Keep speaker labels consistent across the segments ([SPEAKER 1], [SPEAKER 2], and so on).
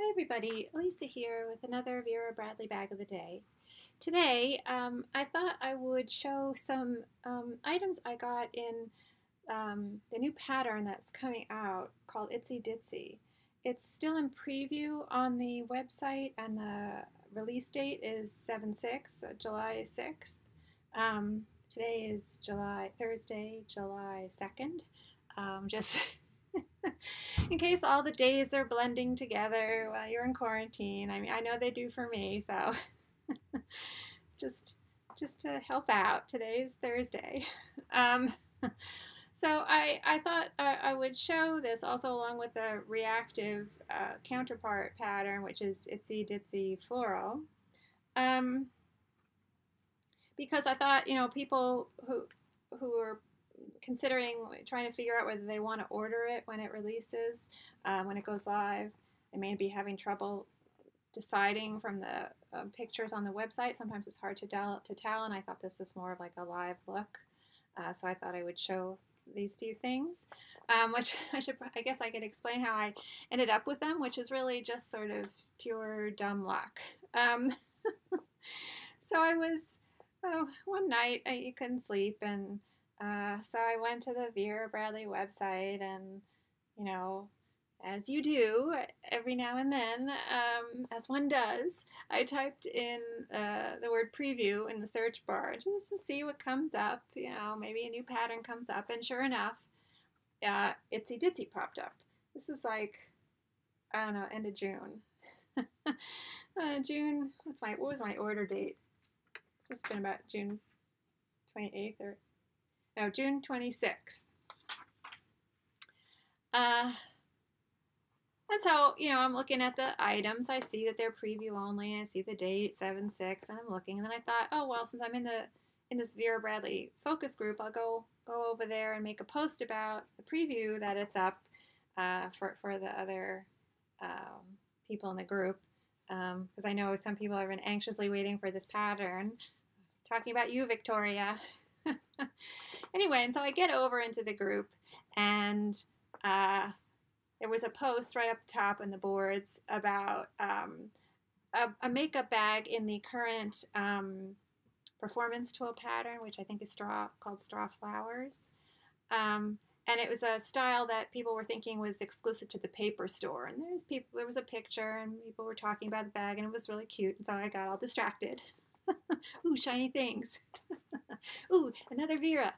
[SPEAKER 1] Hi everybody, Lisa here with another Vera Bradley bag of the day. Today I thought I would show some items I got in the new pattern that's coming out called Itsy Ditsy. It's still in preview on the website and the release date is 7/6, so July 6th. Today is Thursday, July 2nd. Just in case all the days are blending together while you're in quarantine. I mean, I know they do for me, so just to help out. Today is Thursday. So I thought I would show this also along with the ReActive counterpart pattern, which is Itsy Ditsy Floral. Because I thought, you know, people who are trying to figure out whether they want to order it when it releases, when it goes live, they may be having trouble deciding from the pictures on the website. Sometimes it's hard to tell, and I thought this was more of like a live look. So I thought I would show these few things, which I guess I could explain how I ended up with them, which is really just sort of pure dumb luck. So I was, one night I couldn't sleep, and so I went to the Vera Bradley website, and, you know, as you do every now and then, as one does, I typed in the word preview in the search bar just to see what comes up. You know, maybe a new pattern comes up, and sure enough, Itsy Ditsy popped up. This is like, I don't know, end of June. June, what was my order date? This must have been about June 28th or... No, June 26th. And so, you know, I'm looking at the items. I see that they're preview only. I see the date, 7/6, and I'm looking. And then I thought, oh, well, since I'm in this Vera Bradley focus group, I'll go over there and make a post about the preview that it's up for the other people in the group. Because I know some people have been anxiously waiting for this pattern. Talking about you, Victoria. Anyway, and so I get over into the group, and there was a post right up top on the boards about a makeup bag in the current Performance Twill pattern, which I think is called Straw Flowers. And it was a style that people were thinking was exclusive to the paper store. And there was a picture, and people were talking about the bag, and it was really cute. And so I got all distracted. Ooh, shiny things. Ooh, another Vera.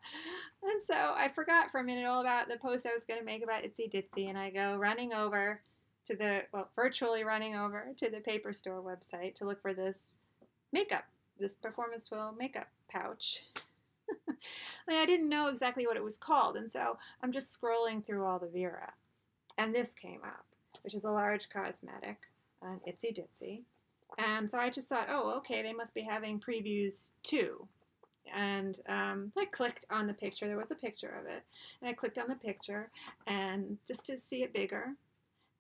[SPEAKER 1] And so I forgot for a minute all about the post I was going to make about Itsy Ditsy, and I go running over to virtually running over to the paper store website to look for this makeup, this Performance Twill makeup pouch. I didn't know exactly what it was called, and so I'm just scrolling through all the Vera, and this came up, which is a Large Cosmetic on Itsy Ditsy. And so I just thought, oh, okay, they must be having previews too. And so I clicked on the picture. There was a picture of it. And I clicked on the picture and just to see it bigger.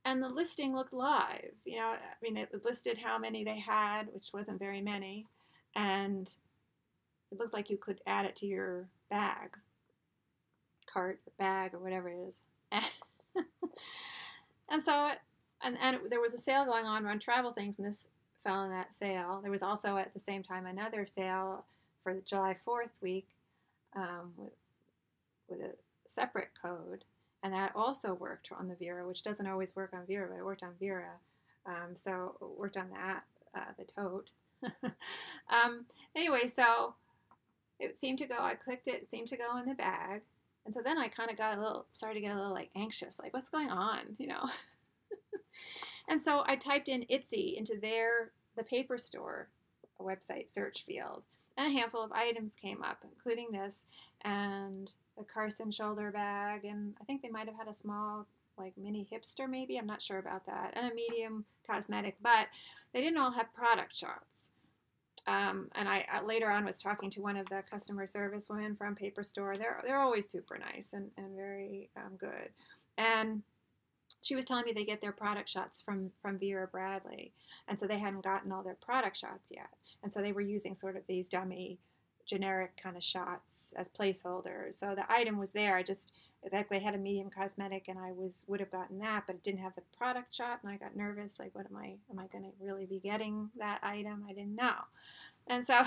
[SPEAKER 1] And the listing looked live. You know, I mean, it listed how many they had, which wasn't very many. And it looked like you could add it to your bag, cart, or bag, or whatever it is. And so, and there was a sale going on travel things, and this fell in that sale. There was also at the same time another sale for the July 4th week with a separate code, and that also worked on the Vera, which doesn't always work on Vera, but it worked on Vera. So it worked on that, the tote. Anyway, so it seemed to go, I clicked it, it seemed to go in the bag, and so then I kind of started to get a little like anxious, like what's going on, you know? And so I typed in Itsy into the paper store website search field, and a handful of items came up, including this and a Carson shoulder bag, and I think they might have had a small, like, mini hipster maybe, I'm not sure about that, and a medium cosmetic, but they didn't all have product shots. And I later on was talking to one of the customer service women from Paper Store. They're always super nice and very good. And she was telling me they get their product shots from Vera Bradley, and so they hadn't gotten all their product shots yet. And so they were using sort of these dummy, generic kind of shots as placeholders. So the item was there. I just like they had a medium cosmetic, and I would have gotten that, but it didn't have the product shot, and I got nervous. Like, what am I going to really be getting that item? I didn't know. And so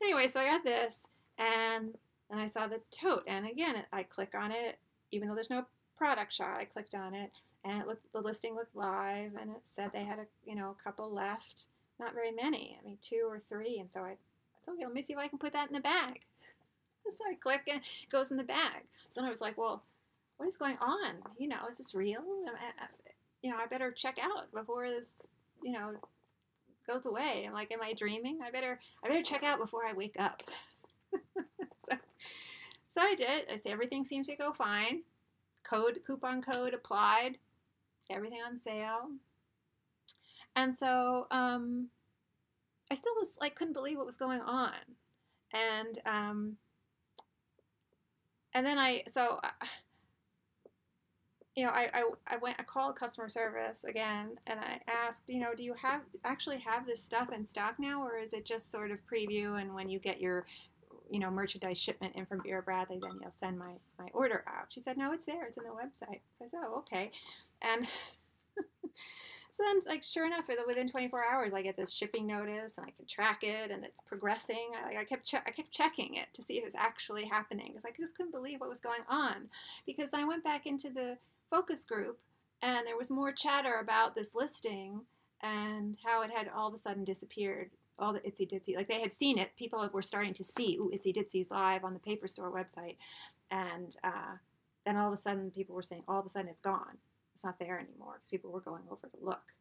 [SPEAKER 1] anyway, so I got this, and then I saw the tote, and again, I click on it, even though there's no product shot. I clicked on it, and the listing looked live, and it said they had a couple left, not very many. I mean, 2 or 3, and so I said, okay, let me see if I can put that in the bag. So I click, and it goes in the bag. So then I was like, well, what is going on? Is this real? I better check out before this, goes away. I'm like, am I dreaming? I better check out before I wake up. So I did. I said everything seems to go fine. Coupon code applied. Everything on sale. And so I still was like, couldn't believe what was going on. And then I called customer service again, and I asked, do you actually have this stuff in stock now, or is it just sort of preview, and when you get your, merchandise shipment in from Vera Bradley, then you'll send my order out? She said, no, it's there. It's in the website. So I said, oh, okay. And so then, like, sure enough, within 24 hours, I get this shipping notice, and I can track it, and it's progressing. I kept checking it to see if it's actually happening, because I just couldn't believe what was going on. Because I went back into the focus group, and there was more chatter about this listing and how it had all of a sudden disappeared. All the Itsy Ditsy, like they had seen it. People were starting to see, ooh, Itsy Ditsy's live on the paper store website. And then all of a sudden, people were saying, all of a sudden it's gone. It's not there anymore, because people were going over to look.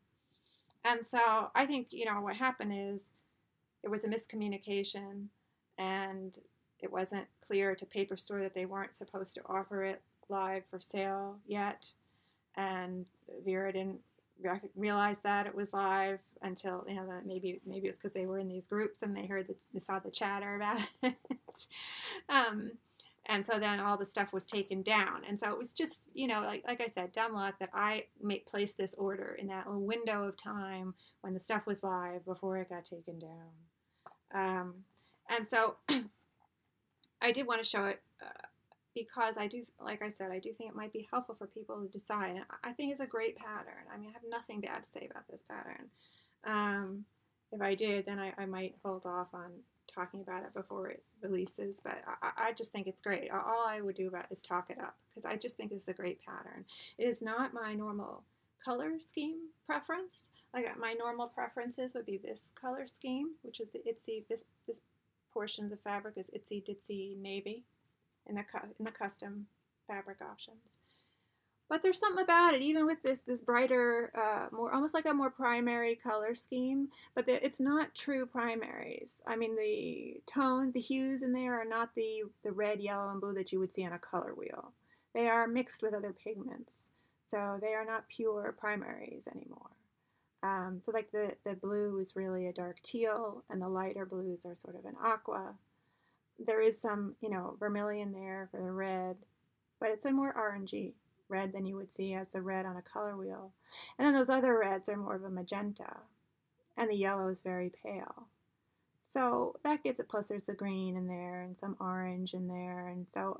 [SPEAKER 1] And so I think, what happened is there was a miscommunication, and it wasn't clear to paper store that they weren't supposed to offer it live for sale yet. And Vera didn't realize that it was live until, that maybe it was because they were in these groups and they saw the chatter about it. And so then all the stuff was taken down. And so it was just, like I said, dumb luck that I placed this order in that little window of time when the stuff was live before it got taken down. And so I did want to show it because I do, like I said, I do think it might be helpful for people to decide. And I think it's a great pattern. I mean, I have nothing bad to say about this pattern. If I did, then I might hold off on talking about it before it releases, but I just think it's great. All I would do about it is talk it up, because I just think this is a great pattern. It is not my normal color scheme preference. Like, my normal preferences would be this color scheme, which is the Itsy, this portion of the fabric is Itsy Ditsy Navy in the custom fabric options. But there's something about it, even with this brighter, almost like a more primary color scheme, but it's not true primaries. I mean, the hues in there are not the red, yellow, and blue that you would see on a color wheel. They are mixed with other pigments, so they are not pure primaries anymore. So like the blue is really a dark teal, and the lighter blues are sort of an aqua. There is some, vermilion there for the red, but it's a more orangey red than you would see as the red on a color wheel. And then those other reds are more of a magenta, and the yellow is very pale. So that gives it, plus there's the green in there and some orange in there, and so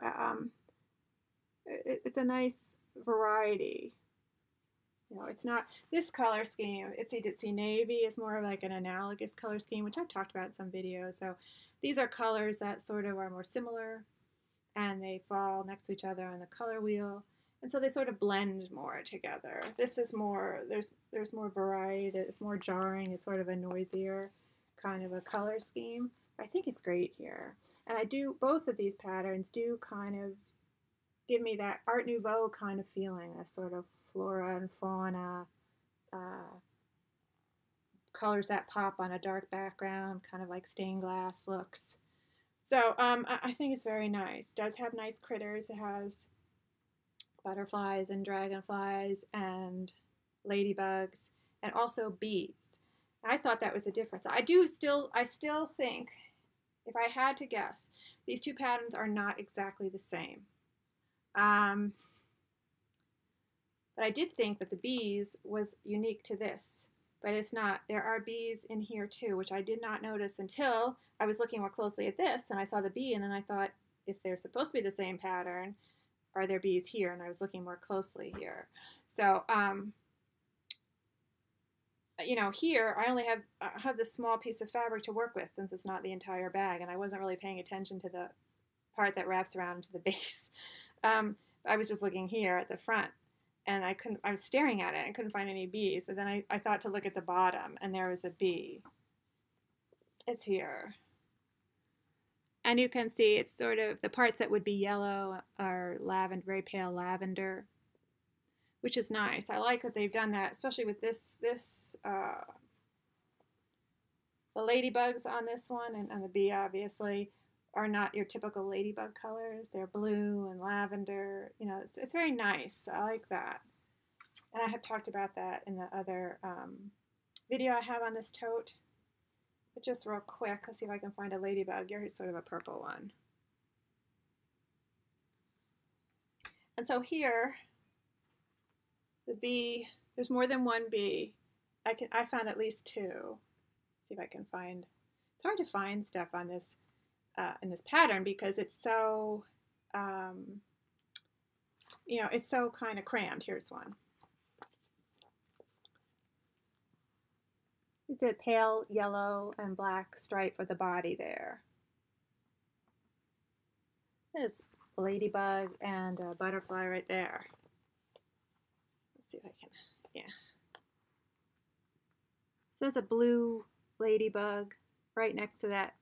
[SPEAKER 1] it's a nice variety. It's not this color scheme. Itsy Ditsy Navy is more of like an analogous color scheme, which I've talked about in some videos. So these are colors that sort of are more similar, and they fall next to each other on the color wheel. And so they sort of blend more together. This is more, there's more variety, it's more jarring, it's sort of a noisier kind of a color scheme. I think it's great here. And both of these patterns do kind of give me that Art Nouveau kind of feeling, a sort of flora and fauna, colors that pop on a dark background, kind of like stained glass looks. So I think it's very nice. It does have nice critters. It has butterflies and dragonflies and ladybugs and also bees. I thought that was a difference. I still think, if I had to guess, these two patterns are not exactly the same. But I did think that the bees was unique to this, but it's not. There are bees in here too, which I did not notice until I was looking more closely at this, and I saw the bee, and then I thought, if they're supposed to be the same pattern, are there bees here? And I was looking more closely here. So, you know, here I only have this small piece of fabric to work with since it's not the entire bag, and I wasn't really paying attention to the part that wraps around into the base. I was just looking here at the front, and I was staring at it, and I couldn't find any bees, but then I thought to look at the bottom, and there was a bee. It's here. And you can see it's sort of, the parts that would be yellow are lavender, very pale lavender, which is nice. I like that they've done that, especially with the ladybugs on this one, and the bee obviously are not your typical ladybug colors. They're blue and lavender. You know, it's very nice. I like that. And I have talked about that in the other video I have on this tote. But just real quick, let's see if I can find a ladybug. Here's sort of a purple one. And so here, the bee, there's more than one bee. I found at least two. Let's see if I can find. It's hard to find stuff on this in this pattern because it's so, you know, it's so kind of crammed. Here's one. Is a pale yellow and black stripe for the body there. There's a ladybug and a butterfly right there. Let's see if I can, yeah. So there's a blue ladybug right next to that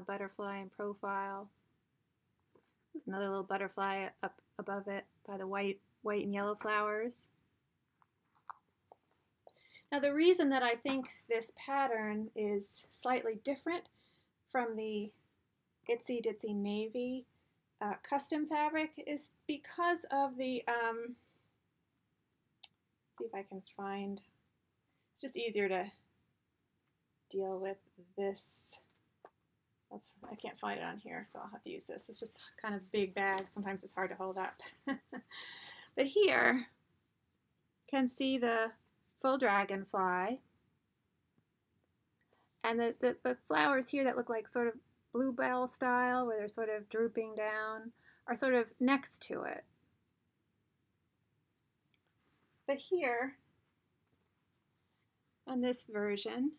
[SPEAKER 1] butterfly in profile. There's another little butterfly up above it by the white and yellow flowers. Now the reason that I think this pattern is slightly different from the Itsy Ditsy Navy custom fabric is because of the, see if I can find, it's just easier to deal with this. I can't find it on here, so I'll have to use this. It's just kind of big bag. Sometimes it's hard to hold up. But here, you can see the full dragonfly. And the flowers here that look like sort of bluebell style, where they're sort of drooping down, are sort of next to it. But here, on this version,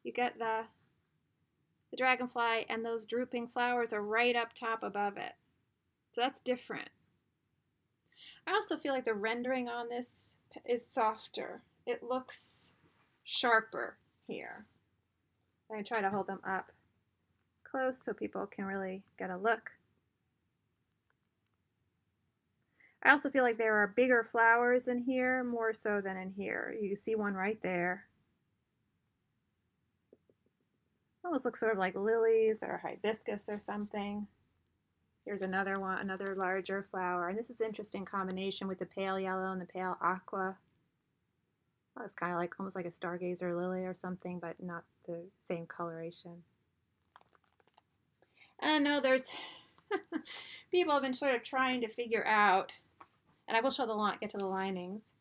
[SPEAKER 1] you get the dragonfly and those drooping flowers are right up top above it. So that's different. I also feel like the rendering on this is softer. It looks sharper here. I'm going to try to hold them up close so people can really get a look. I also feel like there are bigger flowers in here, more so than in here. You see one right there. Almost looks sort of like lilies or hibiscus or something. Here's another one, another larger flower. And this is an interesting combination with the pale yellow and the pale aqua. Well, it's kind of like almost like a stargazer lily or something, but not the same coloration. And I know there's people have been sort of trying to figure out, and I will show the get to the linings.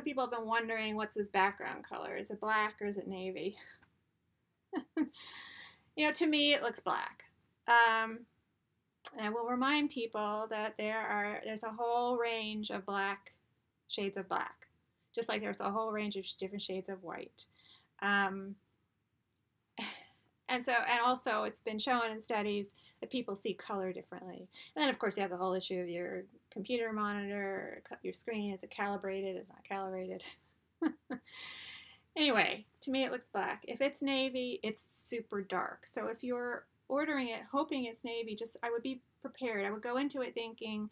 [SPEAKER 1] People have been wondering, what's this background color? Is it black or is it navy? You know, to me it looks black. And I will remind people that there's a whole range of shades of black, just like there's a whole range of different shades of white. And also it's been shown in studies that people see color differently. And then of course you have the whole issue of your computer monitor, your screen, is it calibrated, is it not calibrated? Anyway, to me it looks black. If it's navy, it's super dark. So if you're ordering it hoping it's navy, I would be prepared. I would go into it thinking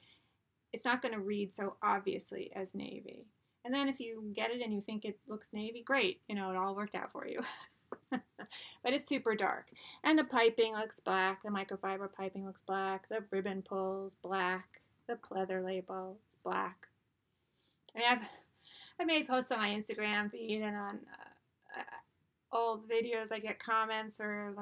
[SPEAKER 1] it's not going to read so obviously as navy. And then if you get it and you think it looks navy, great, you know, it all worked out for you. But it's super dark. And the piping looks black, the microfiber piping looks black, the ribbon pulls black, the pleather label is black. I mean, I made posts on my Instagram feed and on old videos. I get comments, or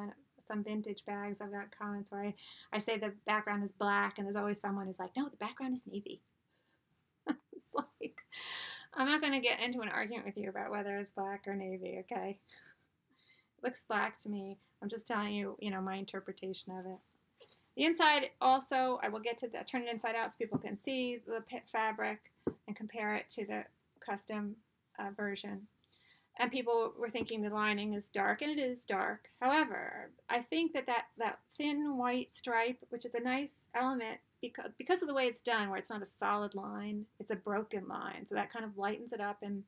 [SPEAKER 1] some vintage bags I've got comments where I say the background is black, and there's always someone who's like, no, the background is navy. It's like, I'm not going to get into an argument with you about whether it's black or navy, okay? looks black to me. I'm just telling you, my interpretation of it. The inside also, I will get to that, turn it inside out so people can see the fabric and compare it to the custom version. And people were thinking the lining is dark, and it is dark. However, I think that thin white stripe, which is a nice element because of the way it's done, where it's not a solid line, it's a broken line. So that kind of lightens it up and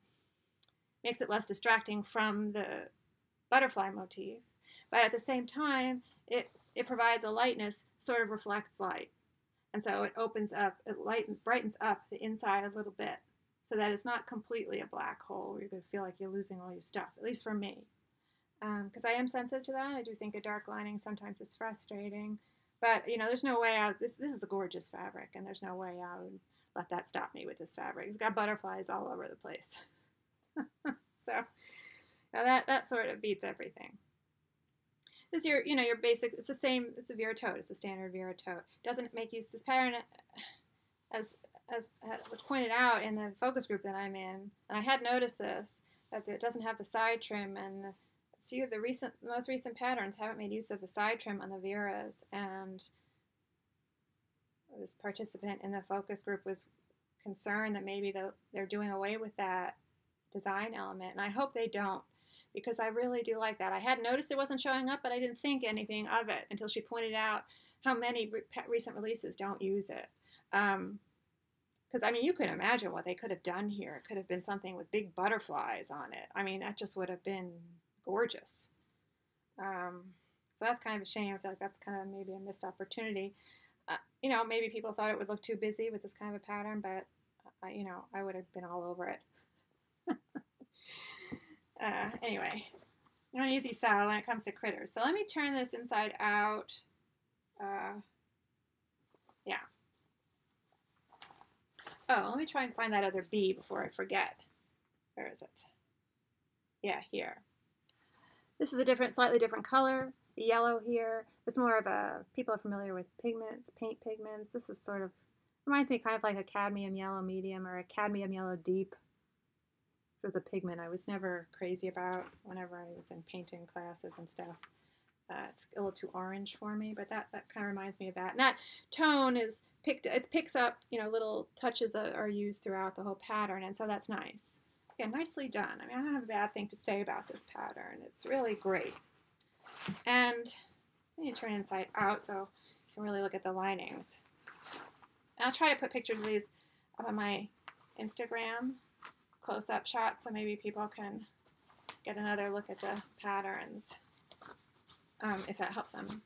[SPEAKER 1] makes it less distracting from the butterfly motif. But at the same time, it provides a lightness, sort of reflects light. And so it opens up, brightens up the inside a little bit, so that it's not completely a black hole where you're going to feel like you're losing all your stuff, at least for me. Because I am sensitive to that. I do think a dark lining sometimes is frustrating. But, there's no way this is a gorgeous fabric, and there's no way I would let that stop me with this fabric. It's got butterflies all over the place. So that sort of beats everything. This is your basic, it's the same, it's a Vera Tote, it's a standard Vera Tote. Doesn't make use, this pattern, as was pointed out in the focus group that I'm in, and I had noticed this, that it doesn't have the side trim, and a few of the most recent patterns haven't made use of the side trim on the Veras, and this participant in the focus group was concerned that maybe they're doing away with that design element, and I hope they don't, because I really do like that. I had noticed it wasn't showing up, but I didn't think anything of it until she pointed out how many recent releases don't use it. Because, you can imagine what they could have done here. It could have been something with big butterflies on it. That just would have been gorgeous. So that's kind of a shame. I feel like that's kind of maybe a missed opportunity. Maybe people thought it would look too busy with this kind of a pattern, but, I would have been all over it. Anyway, an easy sell when it comes to critters. So let me turn this inside out. Yeah. Oh, let me try and find that other bee before I forget. Where is it? Yeah, here. This is a slightly different color. The yellow here is more of people are familiar with pigments, paint pigments. This is sort of, reminds me kind of like a cadmium yellow medium or a cadmium yellow deep. It was a pigment I was never crazy about whenever I was in painting classes and stuff. It's a little too orange for me, but that kind of reminds me of that. And that tone is it picks up, little touches are used throughout the whole pattern, and so that's nice. Again, nicely done. I don't have a bad thing to say about this pattern. It's really great. And I need to turn it inside out so you can really look at the linings. And I'll try to put pictures of these up on my Instagram close-up shot so maybe people can get another look at the patterns, if that helps them,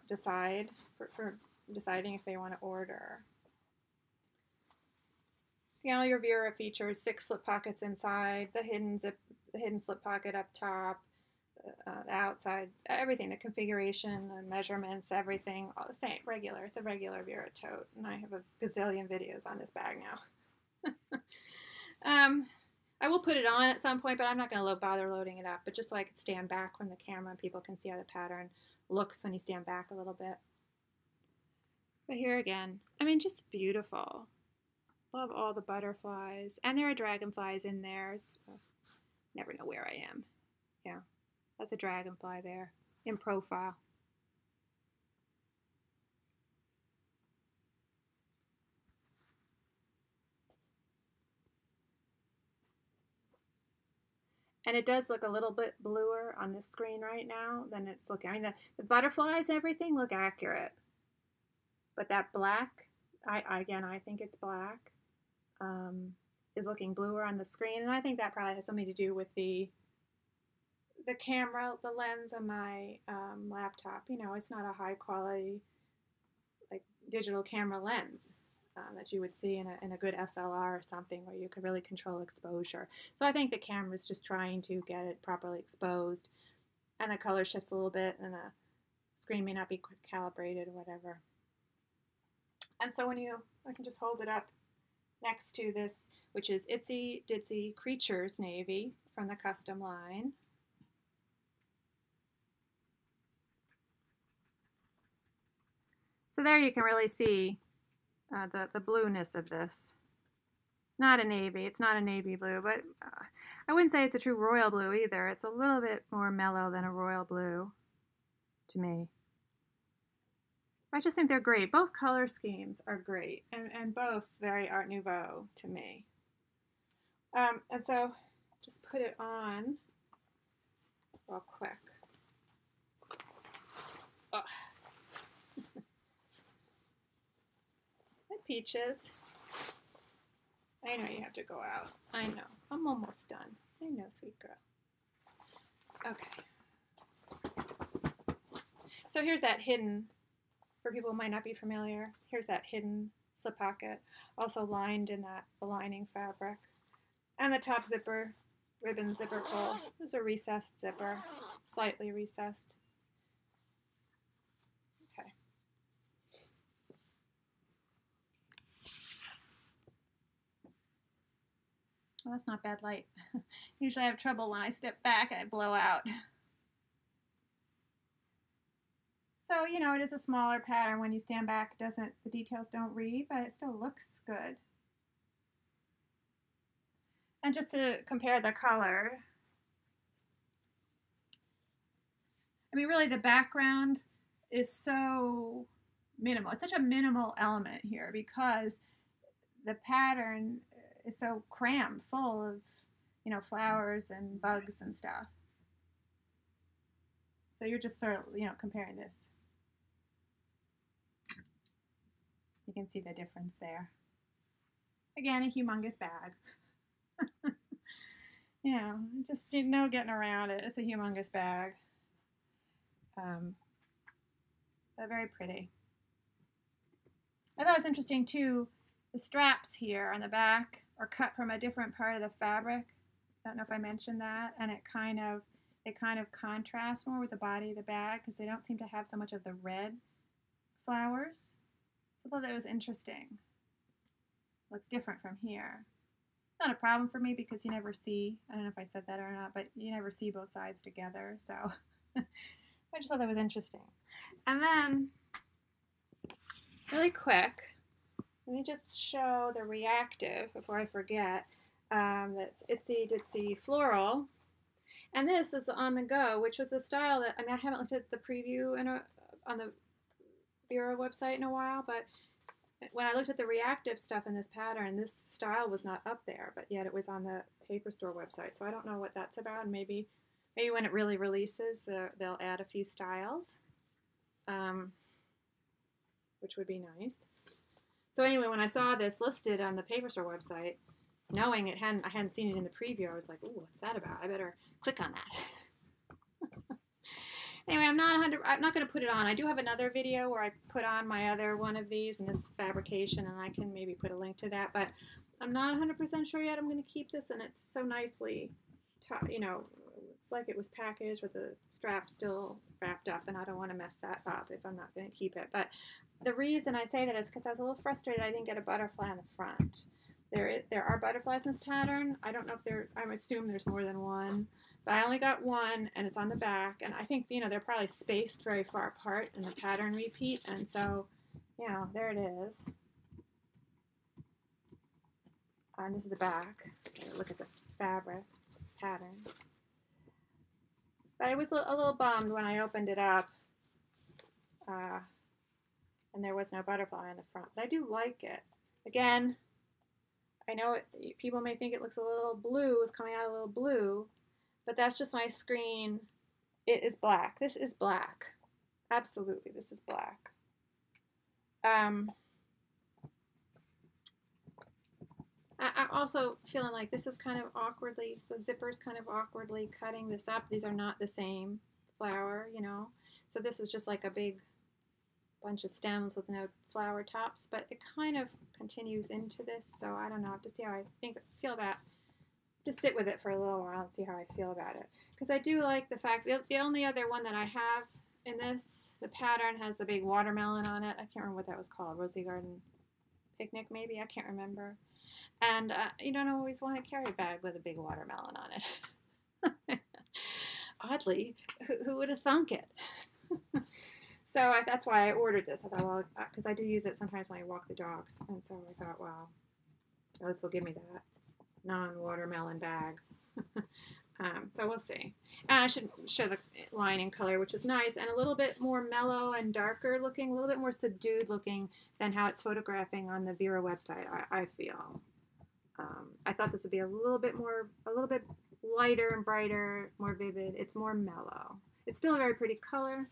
[SPEAKER 1] decide for deciding if they want to order. All your Vera features 6 slip pockets inside, the hidden slip pocket up top, the outside, everything, the configuration, the measurements, everything, all the same, regular. It's a regular Vera Tote, and I have a gazillion videos on this bag now. I will put it on at some point, but I'm not going to bother loading it up, but just so I can stand back from the camera and people can see how the pattern looks when you stand back a little bit. But here again, just beautiful. Love all the butterflies, and there are dragonflies in there. So never know where I am. Yeah, that's a dragonfly there in profile. And it does look a little bit bluer on this screen right now than it's looking. The butterflies and everything look accurate. But that black, I think it's black, is looking bluer on the screen. And I think that probably has something to do with the camera, the lens on my laptop. It's not a high quality, digital camera lens. That you would see in a good SLR or something where you could really control exposure. So I think the camera is just trying to get it properly exposed, and the color shifts a little bit, and the screen may not be calibrated or whatever. And so I can just hold it up next to this, which is Itsy Ditsy Creatures Navy from the custom line. So there you can really see the blueness of this. Not a navy. It's not a navy blue, but I wouldn't say it's a true royal blue either. It's a little bit more mellow than a royal blue to me. I just think they're great. Both color schemes are great, and both very Art Nouveau to me. And so just put it on real quick. Oh. Peaches. I know you have to go out. I know. I'm almost done. I know, sweet girl. Okay. So here's that hidden, for people who might not be familiar, here's that hidden slip pocket, also lined in that lining fabric. And the top zipper, ribbon zipper pull. There's a recessed zipper, slightly recessed. Okay. Well, that's not bad light. Usually I have trouble when I step back and I blow out. So, you know, it is a smaller pattern. When you stand back, the details don't read, but it still looks good. And just to compare the color, I mean, really the background is so minimal. It's such a minimal element here because the pattern is so crammed full of, you know, flowers and bugs and stuff. So you're just sort of, you know, comparing this. You can see the difference there. Again, a humongous bag. You know, just no getting around it. It's a humongous bag. But very pretty. I thought it was interesting too, the straps here on the back are cut from a different part of the fabric. I don't know if I mentioned that, and it kind of contrasts more with the body of the bag because they don't seem to have so much of the red flowers. So I thought that was interesting. What's different from here. Not a problem for me because you never see, I don't know if I said that or not, but you never see both sides together. So I just thought that was interesting. And then, really quick, let me just show the ReActive before I forget. That's Itsy Ditsy Floral. And this is On the Go, which was a style that, I mean, I haven't looked at the preview on the Vera website in a while, but when I looked at the ReActive stuff in this pattern, this style was not up there, but yet it was on the paper store website. So I don't know what that's about. And maybe when it really releases, they'll add a few styles, which would be nice. So anyway, when I saw this listed on the paper store website, knowing I hadn't seen it in the preview, I was like, "Ooh, what's that about? I better click on that." Anyway, I'm not going to put it on. I do have another video where I put on my other one of these and this fabrication, and I can maybe put a link to that. But I'm not 100% sure yet. I'm going to keep this, and it's so nicely, you know, it's like it was packaged with the strap still wrapped up, and I don't want to mess that up if I'm not going to keep it. But the reason I say that is because I was a little frustrated I didn't get a butterfly on the front. There are butterflies in this pattern. I don't know if I assume there's more than one, but I only got one, and it's on the back. And I think, you know, they're probably spaced very far apart in the pattern repeat, and so, you know, there it is. And this is the back. Look at the fabric pattern. But I was a little bummed when I opened it up, and there was no butterfly on the front. But I do like it. Again, I know people may think it looks a little blue, it's coming out a little blue, but that's just my screen. It is black. This is black. Absolutely, this is black. I'm also feeling like this is kind of awkwardly, the zipper's kind of awkwardly cutting this up. These are not the same flower, you know. So this is just like a big bunch of stems with no flower tops, but it kind of continues into this, so I don't know. I have to see how I feel about, just sit with it for a little while and see how I feel about it. Because I do like the fact, the only other one that I have in this, the pattern has the big watermelon on it. I can't remember what that was called, Rosie Garden Picnic maybe, I can't remember. And you don't always want to carry a bag with a big watermelon on it. Oddly, who would have thunk it? So that's why I ordered this. I thought, well, because I do use it sometimes when I walk the dogs. And so I thought, well, This will give me that non-watermelon bag. So we'll see. And I should show the lining color, which is nice, and a little bit more mellow and darker looking, a little bit more subdued looking than how it's photographing on the Vera website, I feel. I thought this would be a little bit lighter and brighter, more vivid. It's more mellow. It's still a very pretty color,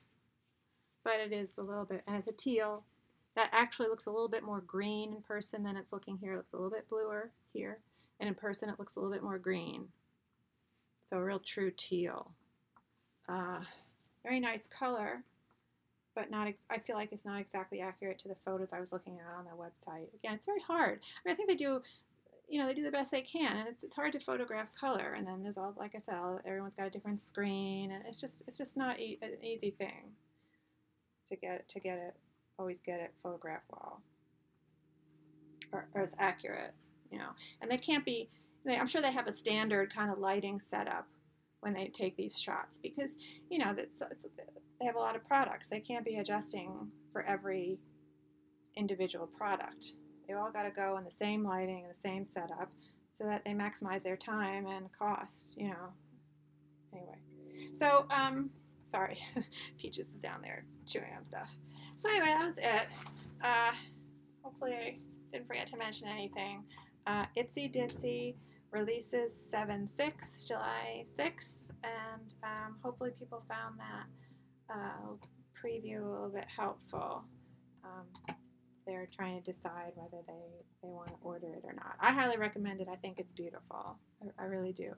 [SPEAKER 1] but it is a little bit, and it's a teal. That actually looks a little bit more green in person than it's looking here. It looks a little bit bluer here, and in person it looks a little bit more green. So a real true teal. Very nice color, but I feel like it's not exactly accurate to the photos I was looking at on the website. Again, it's very hard. I mean, I think they do, they do the best they can, and it's hard to photograph color. And then there's all, like I said, everyone's got a different screen, and it's just not an easy thing to always get it photographed well, or it's accurate, And they can't be. I'm sure they have a standard kind of lighting setup when they take these shots because, they have a lot of products. They can't be adjusting for every individual product. They all got to go in the same lighting and the same setup so that they maximize their time and cost, Anyway, so, sorry, Peaches is down there chewing on stuff. So anyway, that was it. Hopefully I didn't forget to mention anything. Itsy Ditsy releases 7/6, July 6th, and hopefully people found that preview a little bit helpful. They're trying to decide whether they want to order it or not. I highly recommend it. I think it's beautiful. I really do.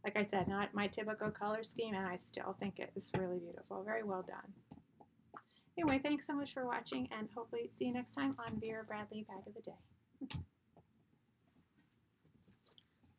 [SPEAKER 1] Like I said, not my typical color scheme, and I still think it is really beautiful. Very well done. Anyway, thanks so much for watching, and hopefully see you next time on Vera Bradley Bag of the Day.